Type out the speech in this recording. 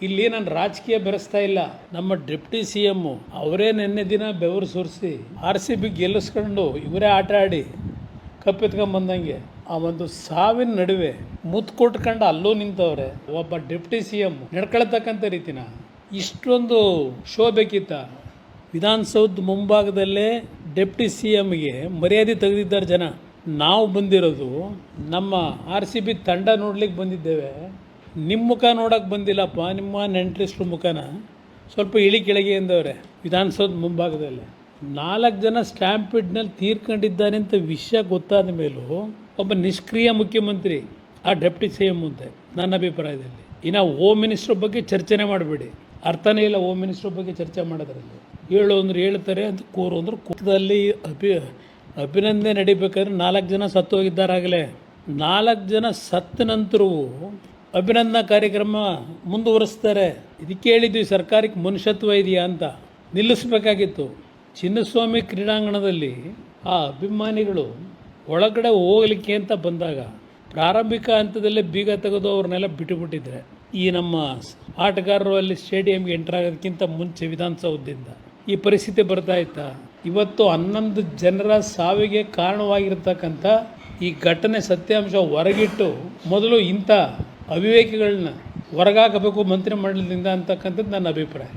ಇಲ್ಲಿ ನಾನು ರಾಜಕೀಯ ಬೆರೆಸ್ತಾ ಇಲ್ಲ. ನಮ್ಮ ಡೆಪ್ಟಿ ಸಿ ಎಂ ಅವರೇ ನಿನ್ನೆ ದಿನ ಬೆವರು ಸುರಿಸಿ RCB ಗೆಲ್ಲಿಸ್ಕೊಂಡು ಇವರೇ ಆಟ ಆಡಿ ಕಪ್ಪೆತ್ಕೊಂಡ್ ಬಂದಂಗೆ ಆ ಒಂದು ಸಾವಿನ ನಡುವೆ ಮುತ್ತು ಕೊಟ್ಕೊಂಡು ಅಲ್ಲೂ ನಿಂತವ್ರೆ. ಒಬ್ಬ ಡೆಪ್ಟಿ ಸಿ ಎಂ ನಡ್ಕೊಳ್ತಕ್ಕಂಥ ರೀತಿನ ಇಷ್ಟೊಂದು ಶೋ ಬೇಕಿತ್ತ? ವಿಧಾನಸೌಧ ಮುಂಭಾಗದಲ್ಲೇ ಡೆಪ್ಟಿ ಸಿ ಎಂಗೆ ಮರ್ಯಾದೆ ತೆಗೆದಿದ್ದಾರೆ ಜನ. ನಾವು ಬಂದಿರೋದು ನಮ್ಮ RCB ತಂಡ ನೋಡ್ಲಿಕ್ಕೆ ಬಂದಿದ್ದೇವೆ. ನಿಮ್ಮ ಮುಖ ನೋಡೋಕೆ ಬಂದಿಲ್ಲಪ್ಪ. ನಿಮ್ಮ ನೆಂಟ್ರಿಸ್ಟ್ರ ಮುಖನ ಸ್ವಲ್ಪ ಇಳಿ ಕೆಳಗೆ ಎಂದವ್ರೆ ವಿಧಾನಸೌಧ ಮುಂಭಾಗದಲ್ಲಿ. 4 ಜನ ಸ್ಟ್ಯಾಂಪಿಡ್ನಲ್ಲಿ ತೀರ್ಕೊಂಡಿದ್ದಾರೆ ಅಂತ ವಿಷಯ ಗೊತ್ತಾದ ಮೇಲೂ ಒಬ್ಬ ನಿಷ್ಕ್ರಿಯ ಮುಖ್ಯಮಂತ್ರಿ ಆ ಡೆಪ್ಟಿ ಸಿ ಎಂ ಮುಂದೆ ನನ್ನ ಅಭಿಪ್ರಾಯದಲ್ಲಿ. ಇನ್ನು ಹೋಮ್ ಮಿನಿಸ್ಟ್ರ್ ಬಗ್ಗೆ ಚರ್ಚೆನೇ ಮಾಡಬೇಡಿ. ಅರ್ಥನೇ ಇಲ್ಲ ಹೋಮ್ ಮಿನಿಸ್ಟ್ರ್ ಬಗ್ಗೆ ಚರ್ಚೆ ಮಾಡೋದ್ರಲ್ಲಿ. ಹೇಳು ಅಂದ್ರೆ ಹೇಳ್ತಾರೆ ಅಂತ, ಕೂರು ಅಂದ್ರೆ ಕೂತದಲ್ಲಿ ಅಭಿನಂದನೆ ನಡಿಬೇಕಾದ್ರೆ 4 ಜನ ಸತ್ತು ಹೋಗಿದ್ದಾರಾಗಲೇ. 4 ಜನ ಸತ್ತ ನಂತರವೂ ಅಭಿನಂದನಾ ಕಾರ್ಯಕ್ರಮ ಮುಂದುವರಿಸ್ತಾರೆ. ಇದಕ್ಕೆ ಹೇಳಿದ್ವಿ ಸರ್ಕಾರಕ್ಕೆ ಮನುಷ್ಯತ್ವ ಇದೆಯಾ ಅಂತ. ನಿಲ್ಲಿಸಬೇಕಾಗಿತ್ತು. ಚಿನ್ನಸ್ವಾಮಿ ಕ್ರೀಡಾಂಗಣದಲ್ಲಿ ಆ ಅಭಿಮಾನಿಗಳು ಒಳಗಡೆ ಹೋಗಲಿಕ್ಕೆ ಅಂತ ಬಂದಾಗ ಪ್ರಾರಂಭಿಕ ಹಂತದಲ್ಲೇ ಬೀಗ ತೆಗೆದು ಅವ್ರನ್ನೆಲ್ಲ ಬಿಟ್ಟುಬಿಟ್ಟಿದ್ರೆ ಈ ನಮ್ಮ ಆಟಗಾರರು ಅಲ್ಲಿ ಸ್ಟೇಡಿಯಂಗೆ ಎಂಟರ್ ಆಗೋದಕ್ಕಿಂತ ಮುಂಚೆ ವಿಧಾನಸೌಧದಿಂದ ಈ ಪರಿಸ್ಥಿತಿ ಬರ್ತಾ ಇತ್ತಾ? ಇವತ್ತು 11 ಜನರ ಸಾವಿಗೆ ಕಾರಣವಾಗಿರ್ತಕ್ಕಂಥ ಈ ಘಟನೆ ಸತ್ಯಾಂಶ ಹೊರಗಿಟ್ಟು ಮೊದಲು ಇಂಥ ಅವಿವೇಕಿಗಳನ್ನ ಹೊರಗಾಕಬೇಕು ಮಂತ್ರಿಮಂಡಲದಿಂದ ಅಂತಕ್ಕಂಥದ್ದು ನನ್ನ ಅಭಿಪ್ರಾಯ.